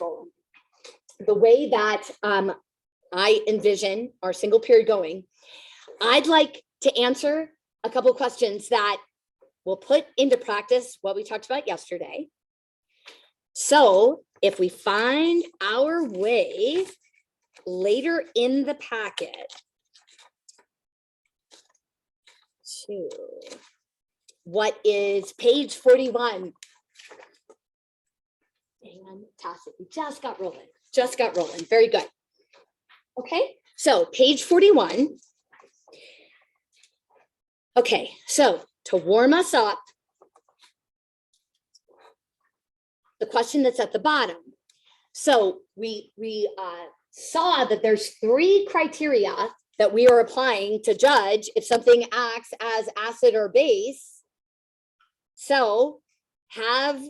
rolling. The way that I envision our single period going, I'd like to answer a couple of questions that will put into practice what we talked about yesterday. So if we find our way later in the packet to what is page 41. Fantastic. We just got rolling. Very good. Okay, so page 41. Okay, so to warm us up, the question that's at the bottom. So we saw that there's 3 criteria that we are applying to judge if something acts as acid or base. So have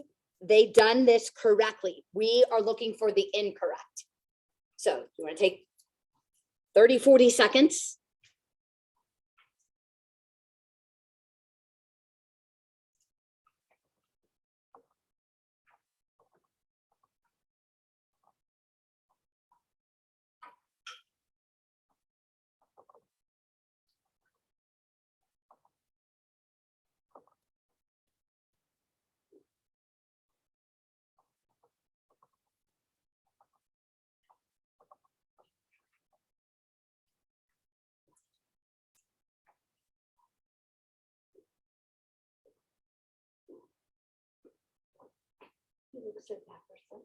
they done this correctly? We are looking for the incorrect. So you want to take 30, 40 seconds. Looks like that person.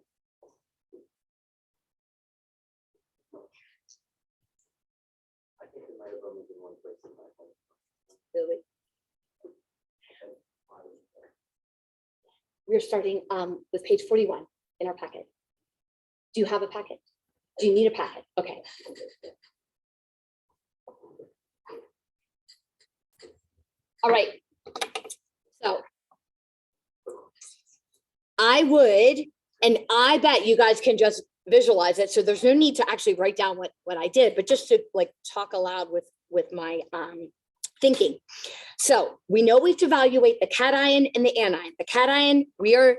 I think it might have only been one place in my home. Really? We're starting with page 41 in our packet. Do you have a packet? Do you need a packet? Okay. All right. So I would, and I bet you guys can just visualize it. So there's no need to actually write down what I did, but just to like talk aloud with my thinking. So we know we have to evaluate the cation and the anion. The cation we are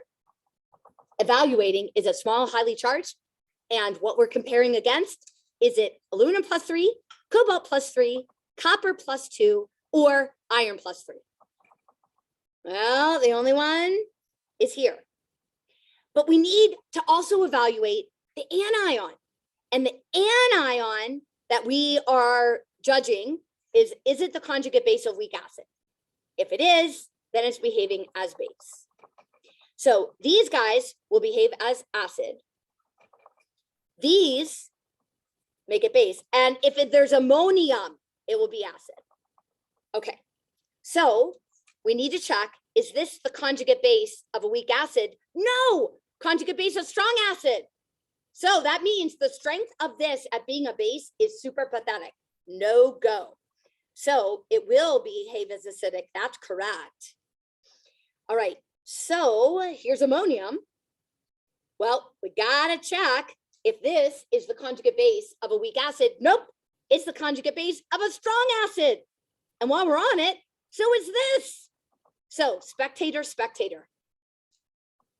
evaluating is a small, highly charged. And what we're comparing against, is it aluminum +3, cobalt +3, copper +2, or iron +3? Well, the only one is here. But we need to also evaluate the anion. And the anion that we are judging is it the conjugate base of weak acid? If it is, then it's behaving as base. So these guys will behave as acid. These make it base. And if there's ammonium, it will be acid. Okay, so we need to check, is this the conjugate base of a weak acid? No, conjugate base of strong acid. So that means the strength of this at being a base is super pathetic. No go. So it will behave as acidic. That's correct. All right, so here's ammonium. Well, we gotta check if this is the conjugate base of a weak acid. Nope, it's the conjugate base of a strong acid. And while we're on it, so is this. So spectator, spectator.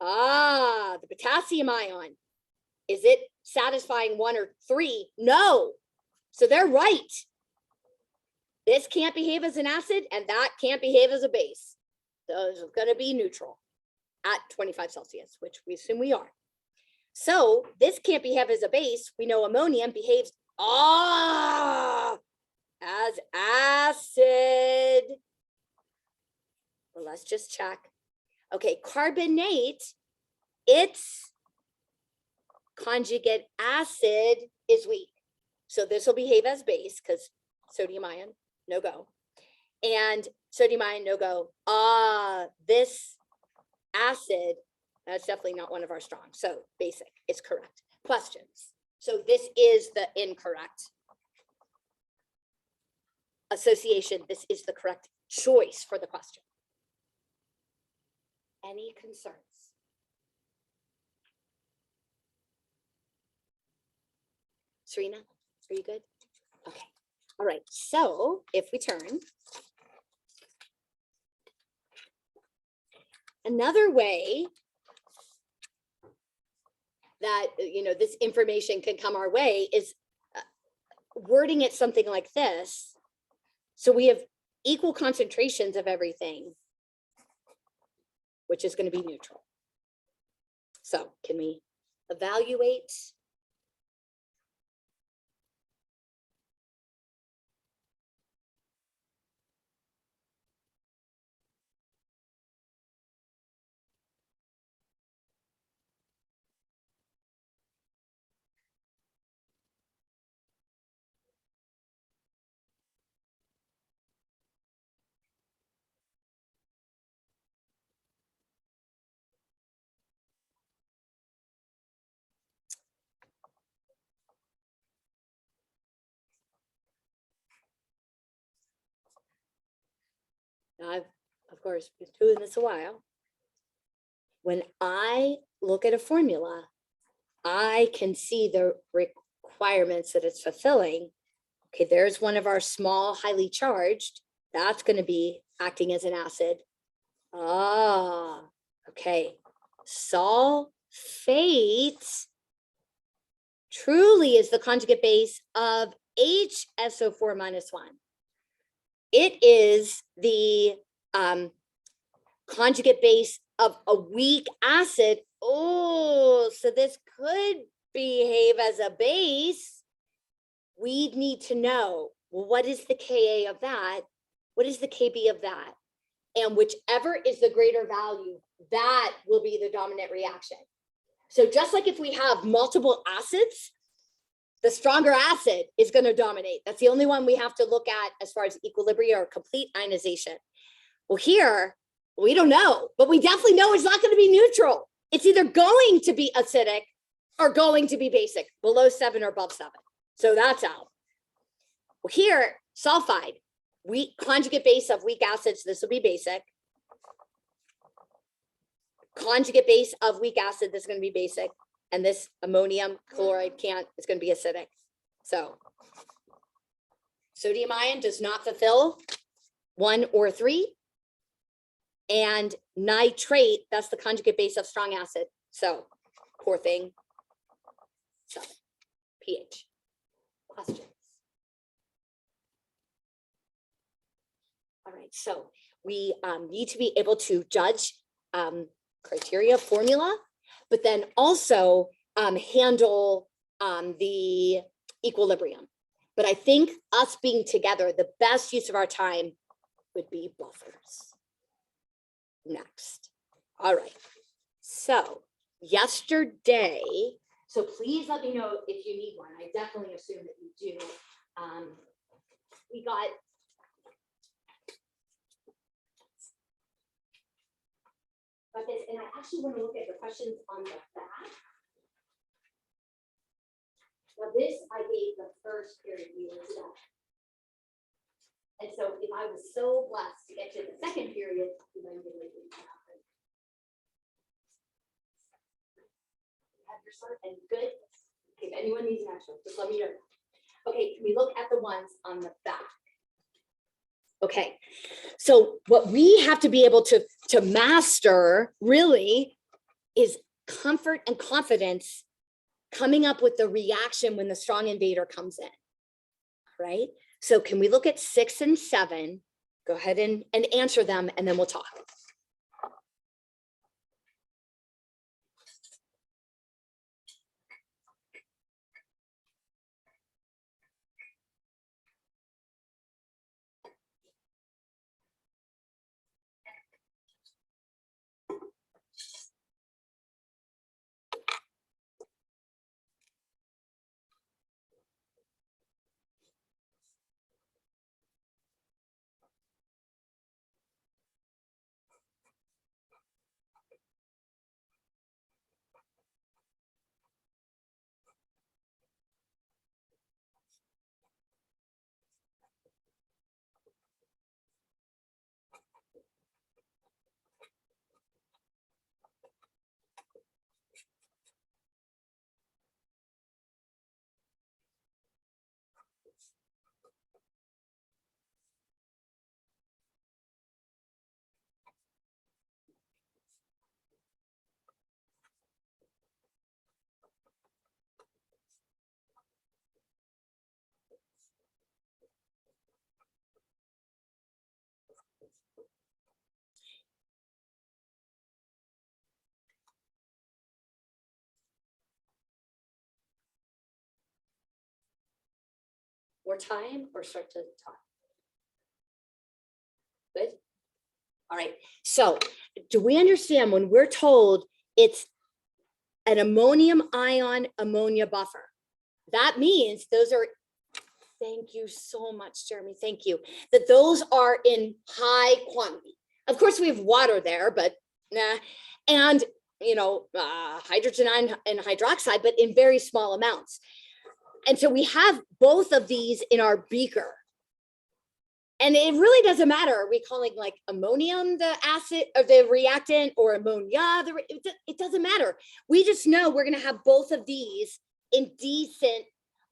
Ah, the potassium ion. Is it satisfying 1 or 3? No. So they're right. This can't behave as an acid and that can't behave as a base. Those are going to be neutral at 25 Celsius, which we assume we are. So this can't behave as a base. We know ammonium behaves as acid. Well, let's just check. Okay, carbonate, its conjugate acid is weak. So this will behave as base because sodium ion, no go. And sodium ion, no go. This acid, that's definitely not one of our strong. So basic is correct. Questions? So this is the incorrect association. This is the correct choice for the question. Any concerns? Serena, are you good? Okay. All right. So if we turn, another way that, this information can come our way is wording it something like this. So we have equal concentrations of everything, which is going to be neutral. So can we evaluate? I've, of course, been doing this a while. When I look at a formula, I can see the requirements that it's fulfilling. Okay, there's one of our small, highly charged. That's going to be acting as an acid. Ah, okay. Sulfate truly is the conjugate base of HSO4 minus 1. It is the conjugate base of a weak acid. Oh, so this could behave as a base. We'd need to know, well, what is the Ka of that? What is the Kb of that? And whichever is the greater value, that will be the dominant reaction. So just like if we have multiple acids, the stronger acid is going to dominate. That's the only one we have to look at as far as equilibrium or complete ionization. Well, here, we don't know, but we definitely know it's not going to be neutral. It's either going to be acidic or going to be basic, below 7 or above 7. So that's out. Well, here, sulfide, weak conjugate base of weak acids, this will be basic. Conjugate base of weak acid, this is going to be basic. And this ammonium chloride is going to be acidic. So sodium ion does not fulfill 1 or 3. And nitrate, that's the conjugate base of strong acid. So poor thing. So pH. Questions? All right, so we need to be able to judge criteria formula, but then also handle the equilibrium. But I think us being together, the best use of our time would be buffers. Next. All right. So yesterday, so please let me know if you need one. I definitely assume that you do. We got this, and I actually want to look at the questions on the back. Now this I gave the first period we were together. And so if I was so blessed to get to the second period, you might be able to happen. Have your sort and good. Okay, if anyone needs an extra, just let me know. Okay, can we look at the ones on the back? Okay, so what we have to be able to master really is comfort and confidence coming up with the reaction when the strong invader comes in, right? So can we look at 6 and 7? Go ahead and answer them, and then we'll talk. More time or start to talk? Good. All right. So do we understand when we're told it's an ammonium ion ammonia buffer? That means those are, thank you so much, Jeremy. Thank you. That those are in high quantity. Of course, we have water there, but nah. And, you know, hydrogen ion and hydroxide, but in very small amounts. And so we have both of these in our beaker. And it really doesn't matter. Are we calling like ammonium the acid or the reactant or ammonia? It doesn't matter. We just know we're going to have both of these in decent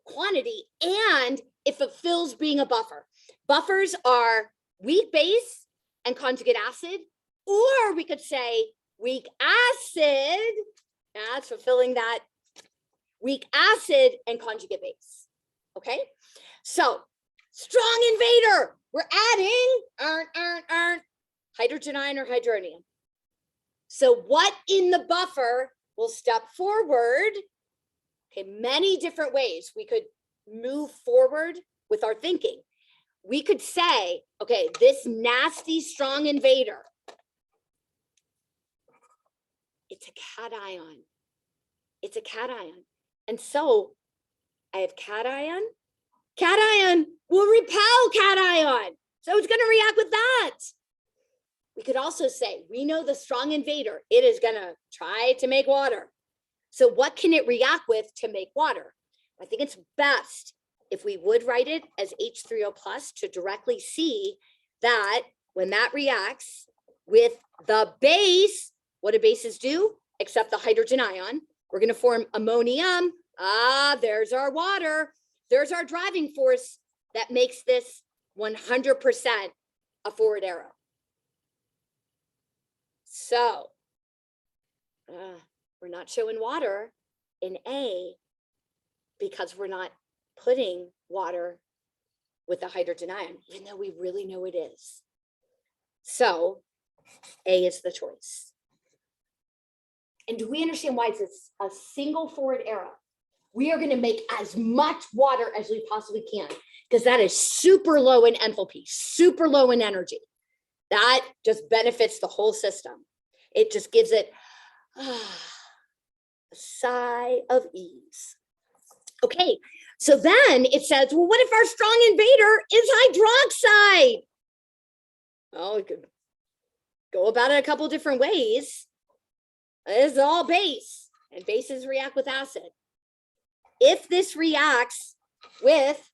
quantity and it fulfills being a buffer. Buffers are weak base and conjugate acid, or we could say weak acid. That's fulfilling that weak acid and conjugate base. Okay, so strong invader. We're adding hydrogen ion or hydronium. So what in the buffer will step forward? Okay, many different ways we could move forward with our thinking. We could say, okay, this nasty strong invader, it's a cation. It's a cation. And so I have cation. Cation will repel cation. So it's going to react with that. We could also say, we know the strong invader, it is going to try to make water. So what can it react with to make water? I think it's best if we would write it as H3O plus to directly see that when that reacts with the base, what do bases do? Except the hydrogen ion, we're going to form ammonium. There's our water. There's our driving force that makes this 100% a forward arrow. So we're not showing water in A because we're not putting water with the hydrogen ion, even though we really know it is. So A is the choice. And do we understand why it's a single forward arrow? We are going to make as much water as we possibly can because that is super low in enthalpy, super low in energy. That just benefits the whole system. It just gives it a sigh of ease. Okay, so then it says, well, what if our strong invader is hydroxide? Well, we could go about it a couple different ways. It's all base, and bases react with acid. If this reacts with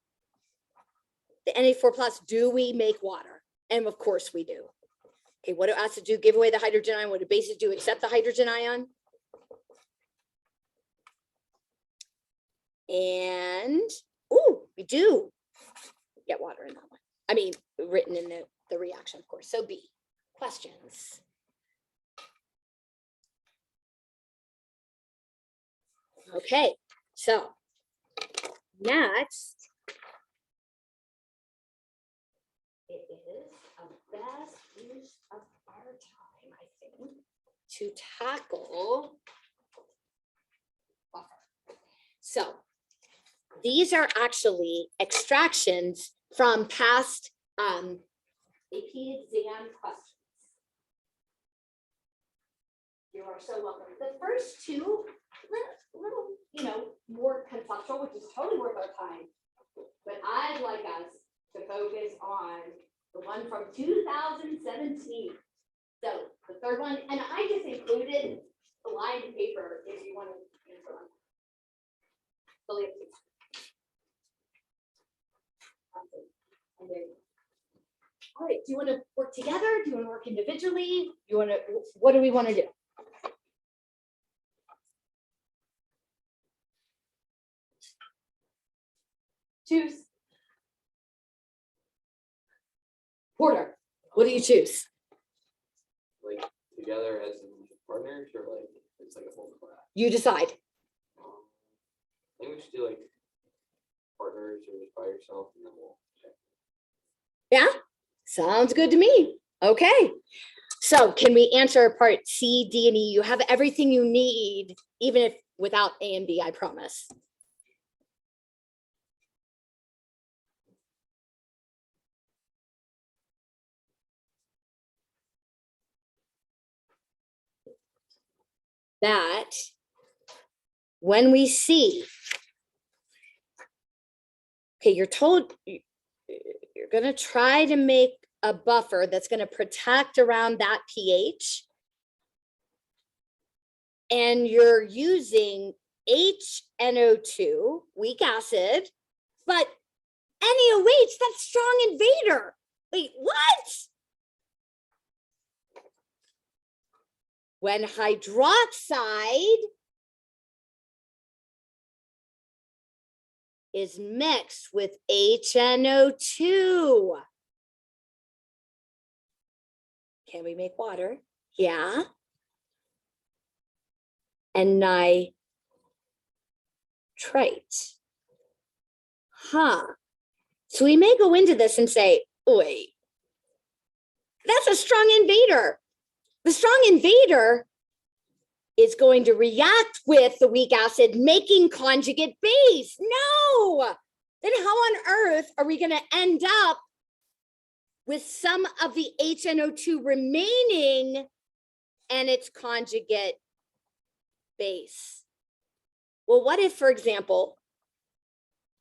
the Na4 plus, do we make water? And of course we do. Okay, what do acids do? Give away the hydrogen ion. What do bases do? Accept the hydrogen ion. And, we do get water in that one. I mean, written in the reaction, of course. So B, questions. Okay, so next, it is a best use of our time, I think, to tackle buffer. So these are actually extractions from past AP exam questions. You are so welcome. The first two, little, more conceptual, which is totally worth our time. But I'd like us to focus on the one from 2017. So the third one, and I just included the lined paper if you want to answer on. All right, do you want to work together? Do you want to work individually? What do we want to do? Choose. Porter, what do you choose? Like together as partners or like it's like a whole class? You decide. I think we should do like partners or just by yourself and then we'll check. Yeah, sounds good to me. Okay. So can we answer part C, D, and E? You have everything you need, even if without A and B, I promise. that when we see, okay, you're told you're going to try to make a buffer that's going to protect around that pH, and you're using HNO2, weak acid, but NaOH, that's strong invader. Wait, what? When hydroxide is mixed with HNO2, can we make water? Yeah. And nitrite. Huh. So we may go into this and say, wait, that's a strong invader. The strong invader is going to react with the weak acid, making conjugate base. No. Then how on earth are we going to end up with some of the HNO2 remaining and its conjugate base? Well, what if, for example,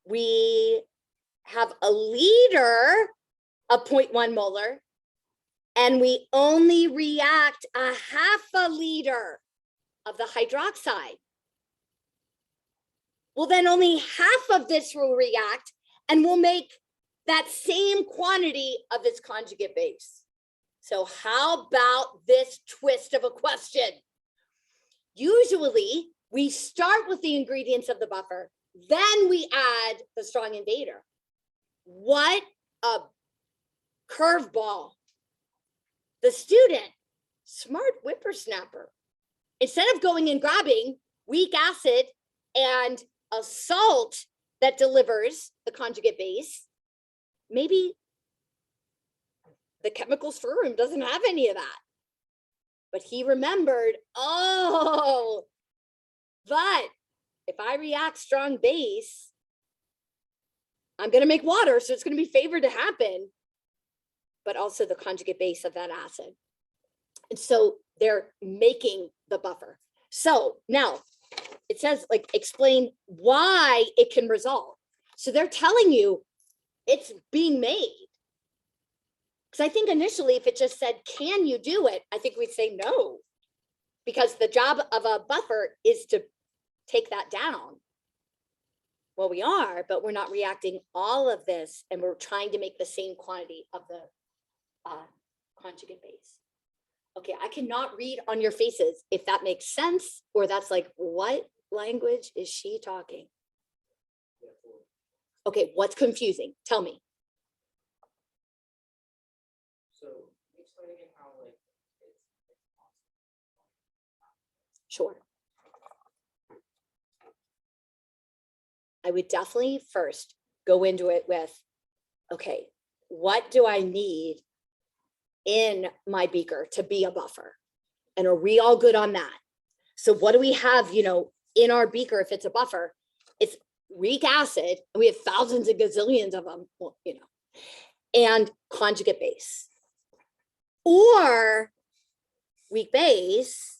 we have a liter of 0.1 molar and we only react a half a liter of the hydroxide? Well, then only half of this will react and we'll make that same quantity of its conjugate base. So how about this twist of a question? Usually we start with the ingredients of the buffer, then we add the strong invader. What a curveball. The student, smart whippersnapper, instead of going and grabbing weak acid and a salt that delivers the conjugate base, maybe the chemical store room doesn't have any of that. But he remembered, oh, but if I react strong base, I'm going to make water, so it's going to be favored to happen, but also the conjugate base of that acid. And so they're making the buffer. So now it says, like, explain why it can resolve. So they're telling you it's being made. Because I think initially, if it just said, can you do it? I think we'd say no, because the job of a buffer is to take that down. Well, we are, but we're not reacting all of this, and we're trying to make the same quantity of the conjugate base. Okay, I cannot read on your faces if that makes sense, or that's like, what language is she talking? Okay, what's confusing? Tell me. So explain again how like it's Sure. I would definitely first go into it with, okay, what do I need in my beaker to be a buffer? And are we all good on that? So what do we have, in our beaker if it's a buffer? It's weak acid, and we have thousands and gazillions of them, and conjugate base. Or weak base,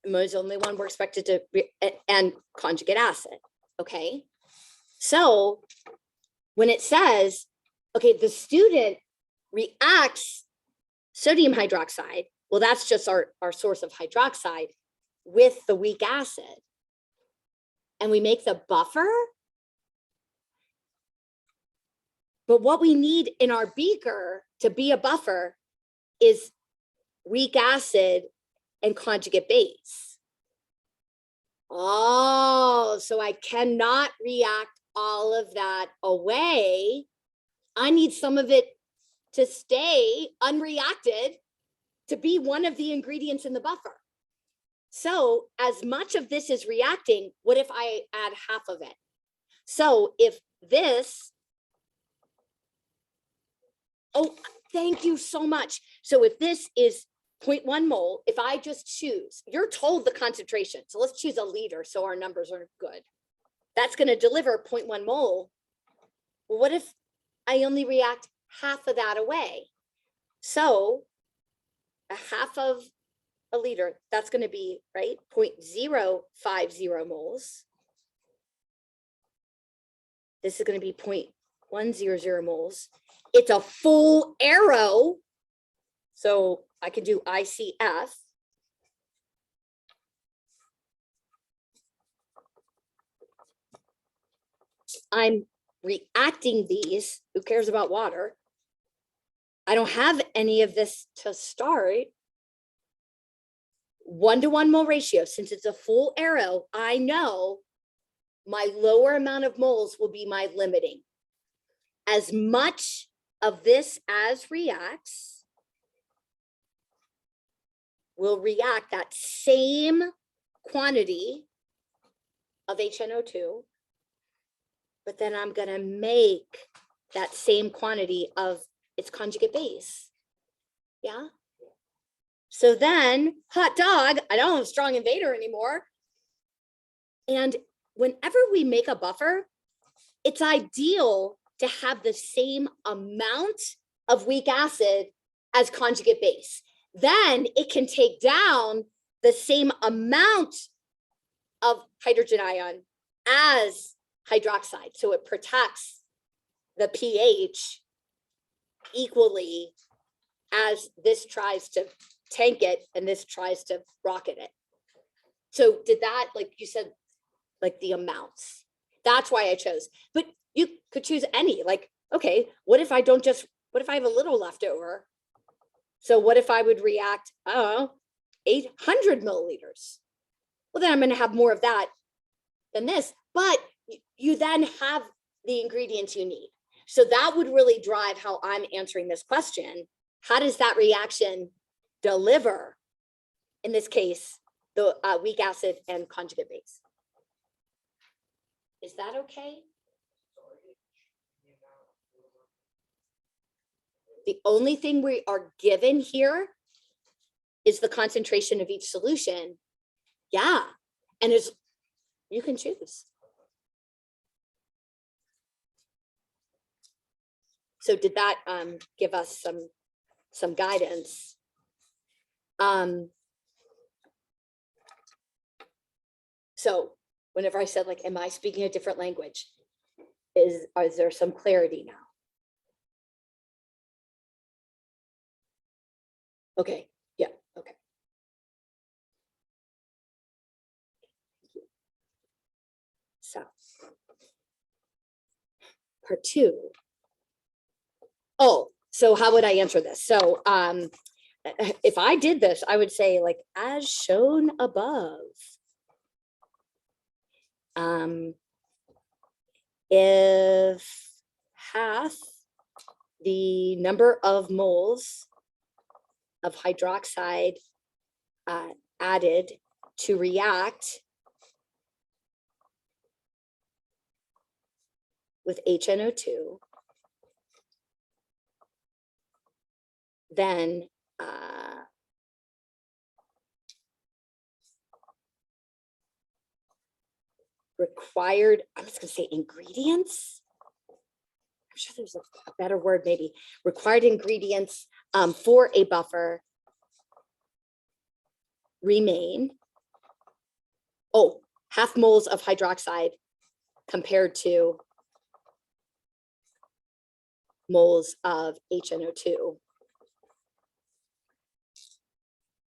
is the only one we're expected to, and conjugate acid, okay? So when it says, okay, the student reacts sodium hydroxide, well, that's just our source of hydroxide with the weak acid. And we make the buffer. But what we need in our beaker to be a buffer is weak acid and conjugate base. Oh, so I cannot react all of that away. I need some of it to stay unreacted to be one of the ingredients in the buffer. So as much of this is reacting, what if I add half of it? So if this, oh, thank you so much. So if this is 0.1 mole, if I just choose, you're told the concentration. So let's choose a liter so our numbers are good. That's going to deliver 0.1 mole. Well, what if I only react half of that away? So a half of a liter, that's going to be, right, 0.050 moles. This is going to be 0.100 moles. It's a full arrow. So I can do ICF. I'm reacting these. Who cares about water? I don't have any of this to start. 1-to-1 mole ratio. Since it's a full arrow, I know my lower amount of moles will be my limiting. As much of this as reacts will react that same quantity of HNO2, but then I'm going to make that same quantity of its conjugate base. Yeah. So then, hot dog, I don't have a strong invader anymore. And whenever we make a buffer, it's ideal to have the same amount of weak acid as conjugate base. Then it can take down the same amount of hydrogen ion as hydroxide. So it protects the pH equally as this tries to tank it and this tries to rocket it. So did that, like you said, like the amounts, that's why I chose, but you could choose any, like, okay, what if I don't just, what if I have a little left over? So what if I would react, I don't know, 800 milliliters? Well, then I'm going to have more of that than this, but you then have the ingredients you need. So that would really drive how I'm answering this question. How does that reaction deliver, in this case, the weak acid and conjugate base? Is that okay? The only thing we are given here is the concentration of each solution. Yeah, and it's, you can choose. So did that give us some guidance? So whenever I said, like, am I speaking a different language? Is there some clarity now? Okay, yeah, okay. So part 2. Oh, so how would I answer this? So if I did this, I would say, like, as shown above. If half the number of moles of hydroxide added to react with HNO2, then required, I'm just gonna say ingredients. I'm sure there's a better word, maybe. Required ingredients for a buffer remain. Oh, half moles of hydroxide compared to moles of HNO2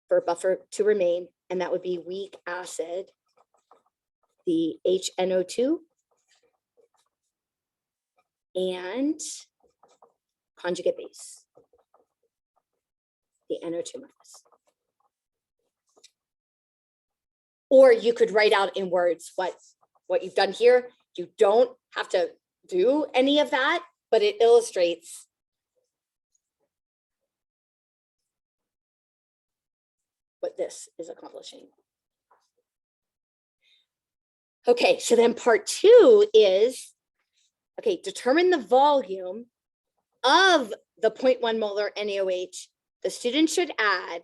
for a buffer to remain, and that would be weak acid, the HNO2, and conjugate base, the NO2 minus. Or you could write out in words what you've done here. You don't have to do any of that, but it illustrates what this is accomplishing. Okay, so then part 2 is, okay, determine the volume of the 0.1 molar NaOH the student should add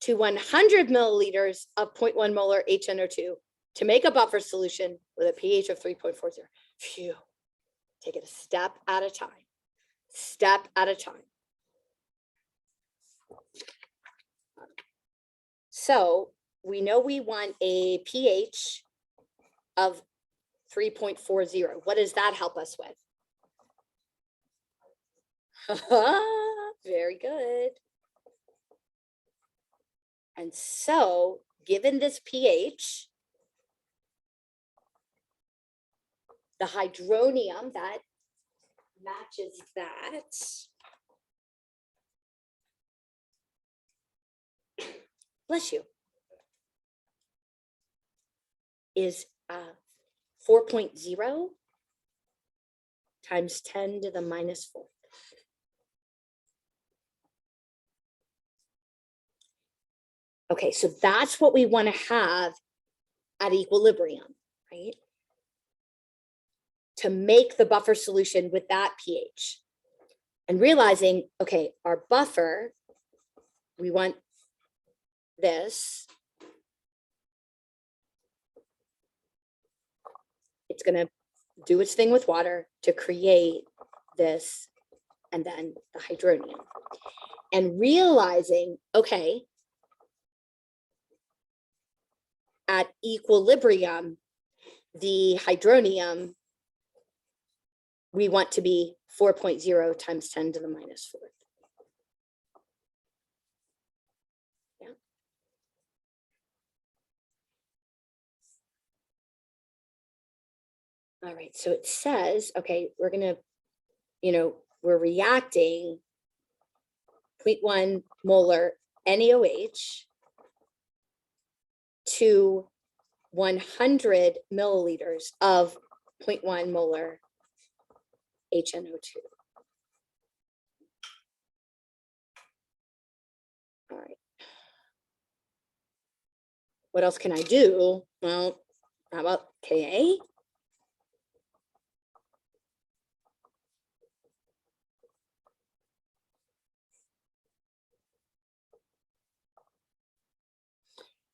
to 100 milliliters of 0.1 molar HNO2 to make a buffer solution with a pH of 3.40. Phew, take it a step at a time, step at a time. So we know we want a pH of 3.40. What does that help us with? Very good. And so, given this pH, the hydronium that matches that bless you, is 4.0 times 10 to the minus 4. Okay, so that's what we want to have at equilibrium, right? To make the buffer solution with that pH. And realizing, okay, our buffer, we want this. It's going to do its thing with water to create this and then the hydronium. And realizing, okay, at equilibrium, the hydronium, we want to be 4.0 times 10 to the minus 4. Yeah. All right, so it says, okay, we're gonna, we're reacting 0.1 molar NaOH to 100 milliliters of 0.1 molar HNO2. All right. What else can I do? Well, how about Ka?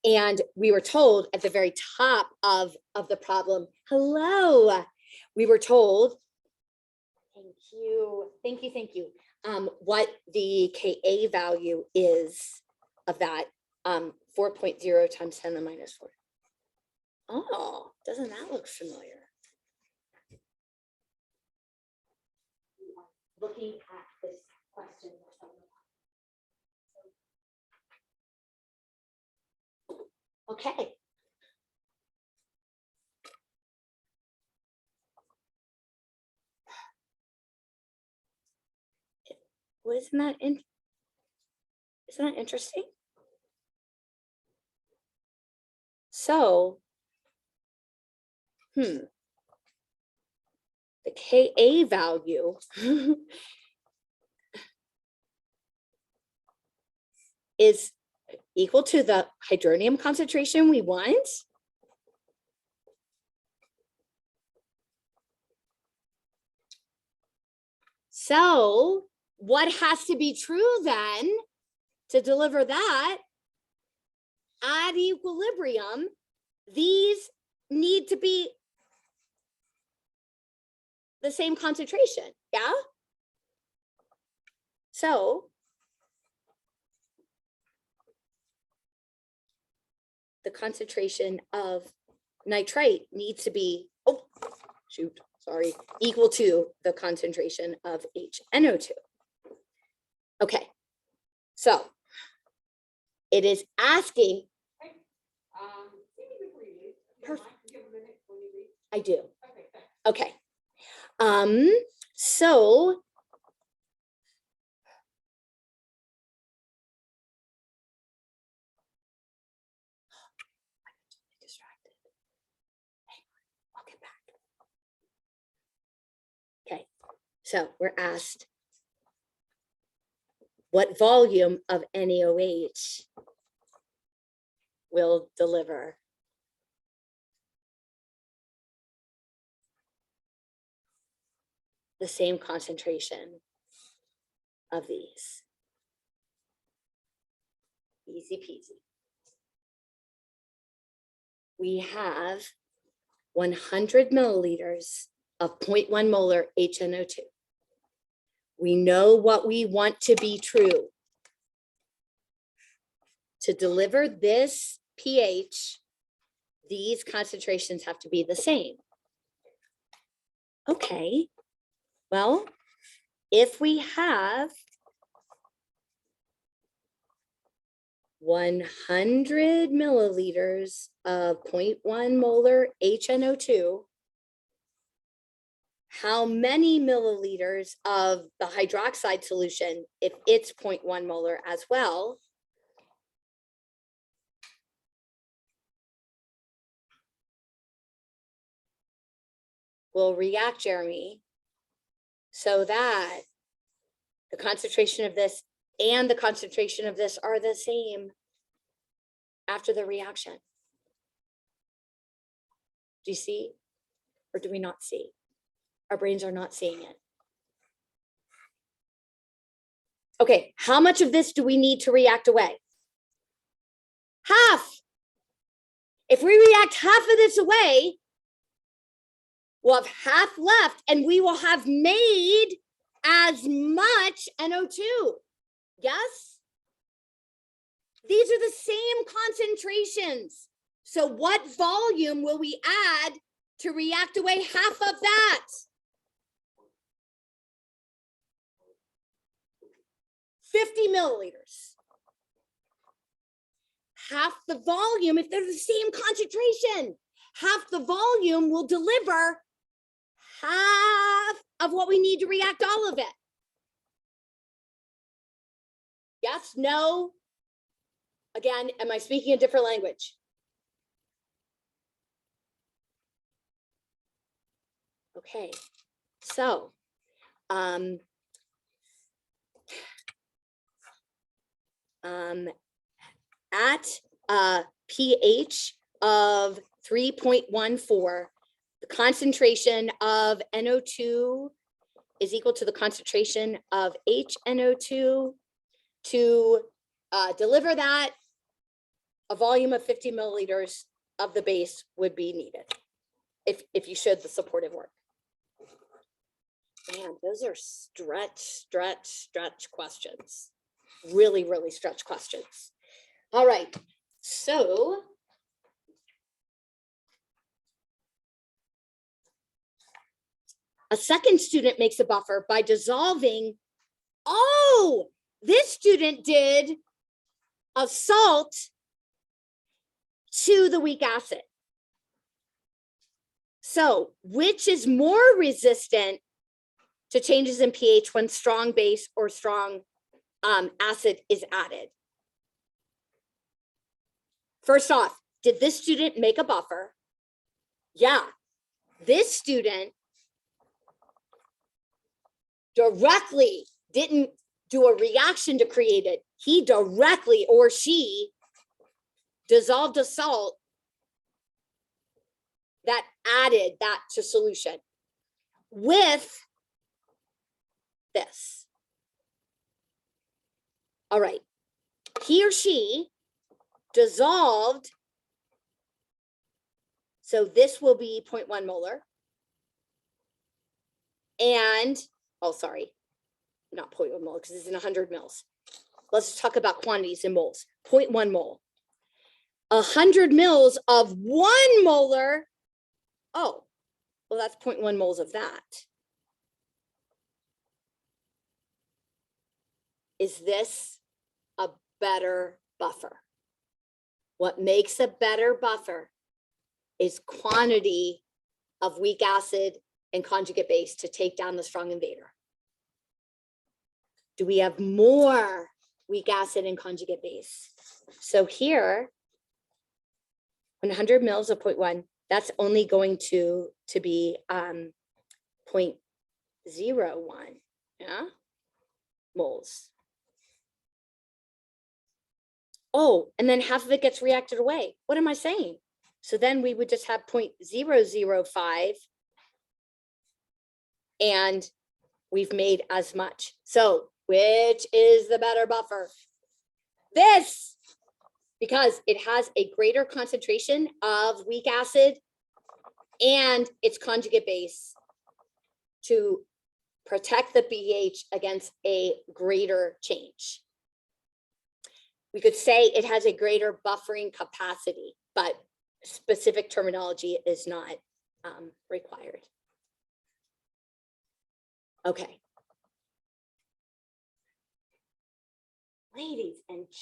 And we were told at the very top of the problem, hello, we were told, thank you, what the Ka value is of that 4.0 times 10 to the minus 4. Oh, doesn't that look familiar? Looking at this question. Okay. Well, isn't that interesting? So, the Ka value is equal to the hydronium concentration we want. So what has to be true then to deliver that? At equilibrium, these need to be the same concentration, yeah? So the concentration of nitrite needs to be, equal to the concentration of HNO2. Okay, so it is asking. Perfect. I do. Okay. So distracted. I'll get back. Okay, so we're asked what volume of NaOH will deliver the same concentration of these. Easy peasy. We have 100 milliliters of 0.1 molar HNO2. We know what we want to be true to deliver this pH, these concentrations have to be the same. Okay, well, if we have 100 milliliters of 0.1 molar HNO2, how many milliliters of the hydroxide solution, if it's 0.1 molar as well, will react, Jeremy, so that the concentration of this and the concentration of this are the same after the reaction? Do you see, or do we not see? Our brains are not seeing it. Okay, how much of this do we need to react away? Half. If we react half of this away, we'll have half left and we will have made as much NO2. Yes? These are the same concentrations. So what volume will we add to react away half of that? 50 milliliters. Half the volume, if they're the same concentration, half the volume will deliver half of what we need to react all of it. Yes, no? Again, am I speaking a different language? Okay, so at a pH of 3.14, the concentration of NO2 is equal to the concentration of HNO2. To deliver that, a volume of 50 milliliters of the base would be needed if you showed the supportive work. Man, those are stretch questions. Really, really stretch questions. All right, so a second student makes a buffer by dissolving, oh, this student did a salt to the weak acid. So which is more resistant to changes in pH when strong base or strong acid is added? First off, did this student make a buffer? Yeah, this student directly didn't do a reaction to create it. He directly, or she, dissolved a salt that added that to solution with this. All right, he or she dissolved, so this will be 0.1 molar, and, oh, sorry, not 0.1 mole, because it's in 100 mils. Let's talk about quantities in moles. 0.1 mole. 100 mils of 1 molar. Oh, well, that's 0.1 moles of that. Is this a better buffer? What makes a better buffer is quantity of weak acid and conjugate base to take down the strong invader. Do we have more weak acid and conjugate base? So here, 100 mils of 0.1, that's only going to be 0.01, yeah, moles. Oh, and then half of it gets reacted away. What am I saying? So then we would just have 0.005, and we've made as much. So which is the better buffer? This, because it has a greater concentration of weak acid and its conjugate base to protect the pH against a greater change. We could say it has a greater buffering capacity, but specific terminology is not required. Okay. Ladies and